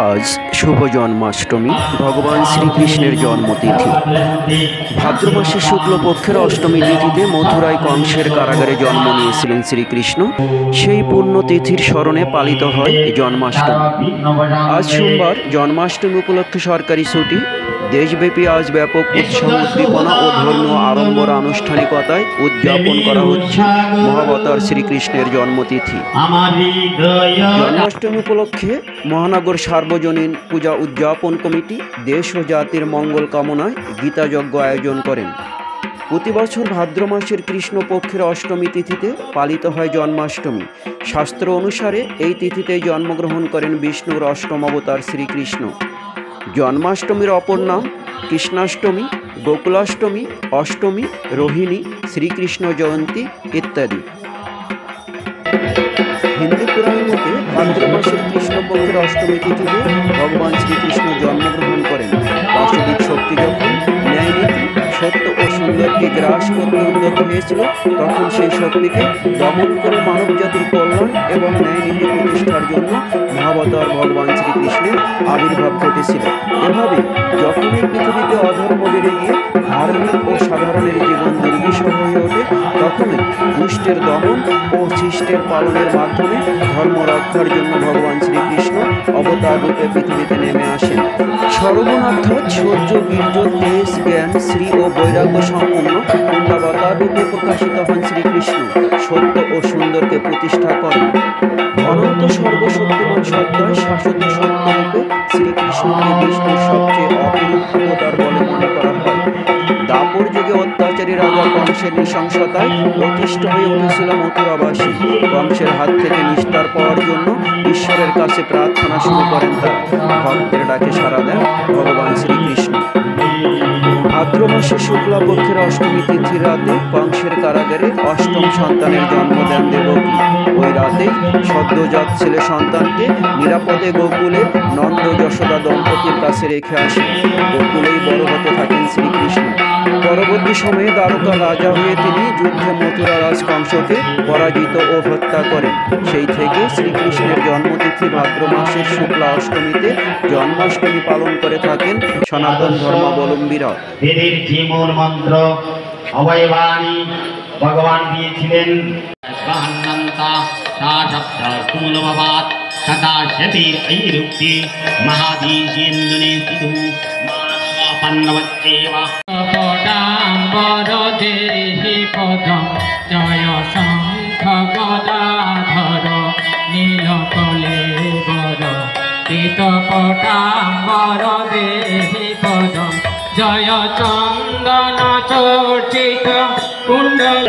আজ শুভ জন্মাষ্টমী, ভগবান শ্রীকৃষ্ণের জন্মতিথি। ভাদ্র মাসের শুক্লপক্ষের অষ্টমী তিথিতে মথুরায় কংসের কারাগারে জন্ম নিয়েছিলেন শ্রীকৃষ্ণ। সেই পুণ্যতিথির স্মরণে পালিত হয় জন্মাষ্টমী। আজ সোমবার জন্মাষ্টমী উপলক্ষে সরকারি ছুটি। দেশব্যাপী আজ ব্যাপক উৎসাহ উদ্দীপনা ও ধর্মীয় আড়ম্বর আনুষ্ঠানিকতায় উদযাপন করা হচ্ছে মহাবতার শ্রীকৃষ্ণের জন্মতিথি। জন্মাষ্টমী উপলক্ষে মহানগর সার্বজনীন পূজা উদযাপন কমিটি দেশ ও জাতির মঙ্গল কামনায় গীতাযজ্ঞ আয়োজন করেন। প্রতি বছর ভাদ্র মাসের কৃষ্ণপক্ষের অষ্টমী তিথিতে পালিত হয় জন্মাষ্টমী। শাস্ত্র অনুসারে এই তিথিতেই জন্মগ্রহণ করেন বিষ্ণুর অষ্টম অবতার শ্রীকৃষ্ণ। জন্মাষ্টমীর অপর নাম কৃষ্ণাষ্টমী, গোকুলাষ্টমী, অষ্টমী, রোহিণী, শ্রীকৃষ্ণ জয়ন্তী ইত্যাদি। হিন্দু পুরাণ মতে ভাদ্র মাসের কৃষ্ণপক্ষের অষ্টমী তিথিতে ভগবান শ্রীকৃষ্ণ জন্মগ্রহণ করেন। বাস্তবিক শক্তি যখন ন্যায়নীতি, সত্য ও সুন্দরকে গ্রাস করতে উদ্যত হয়েছিল, তখন সেই শক্তিকে দমন করে মানব জাতির কল্যাণ এবং ন্যায়নীতি প্রতিষ্ঠার জন্য মহাবতার ভগবান শ্রীকৃষ্ণের আবির্ভাব ঘটেছিল। এভাবে যখন এই পৃথিবীতে অধর্ম বেড়ে গিয়ে ধার্মিক ও সাধারণের জীবন দুর্বিষহ হয়ে ওঠে, তখনই দুষ্টের দমন ও শিষ্টের পালনের মাধ্যমে ধর্ম রক্ষার জন্য ভগবান শ্রীকৃষ্ণ অবতার রূপে পৃথিবীতে নেমে আসেন। সর্বনাথ শৌর্য, বীর্য, তেজ, জ্ঞান, শ্রী ও বৈরাগ্য সম্পন্ন পূর্ণাবতার রূপে প্রকাশিত হন শ্রীকৃষ্ণ। সত্য ও সুন্দরকে প্রতিষ্ঠা করেন। অনন্ত সর্বশক্তিমান সত্তায় শাশ্বত সত্যরূপে শ্রীকৃষ্ণকে বিষ্ণুর সবচেয়ে অপরূপ অবতার বলে মনে করা হয়। দাপর যুগে অত্যাচারী রাজা কংসের নৃশংসতায় অতিষ্ঠ হয়ে উঠেছিল মথুরাবাসী। কংসের হাত থেকে নিস্তার পাওয়ার জন্য ঈশ্বরের কাছে প্রার্থনা শুরু করেন তারা। ভক্তের ডাকে সাড়া দেন ভগবান শ্রীকৃষ্ণ। ভাদ্র মাসের শুক্লাপক্ষের অষ্টমী তিথির রাতে কংসের কারাগারে অষ্টম সন্তানের জন্ম দেন দেবকী। ওই রাতেই সদ্যজাত ছেলে সন্তানকে নিরাপদে গোকুলে নন্দ যশোদা দম্পতির কাছে রেখে আসেন। গোকুলেই বড় হতে থাকেন শ্রীকৃষ্ণ। পরবর্তী সময়ে দ্বারকা রাজা হয়ে তিনি যুদ্ধে মথুরারাজ কংসকে পরাজিত ও হত্যা করেন। সেই থেকে শ্রীকৃষ্ণের জন্মতিথি ভাদ্র মাসের শুক্লা অষ্টমীতে জন্মাষ্টমী পালন করে থাকেন সনাতন ধর্মাবলম্বীরা। বেদের যে মূল মন্ত্র অবয়বাণী ভগবান দিয়েছিলেন, জয় শঙ্খ গদাধর নীলকলে বর পীতপটাম্বর দেহি পদম জয় চন্দন চর্চিত কুণ্ডল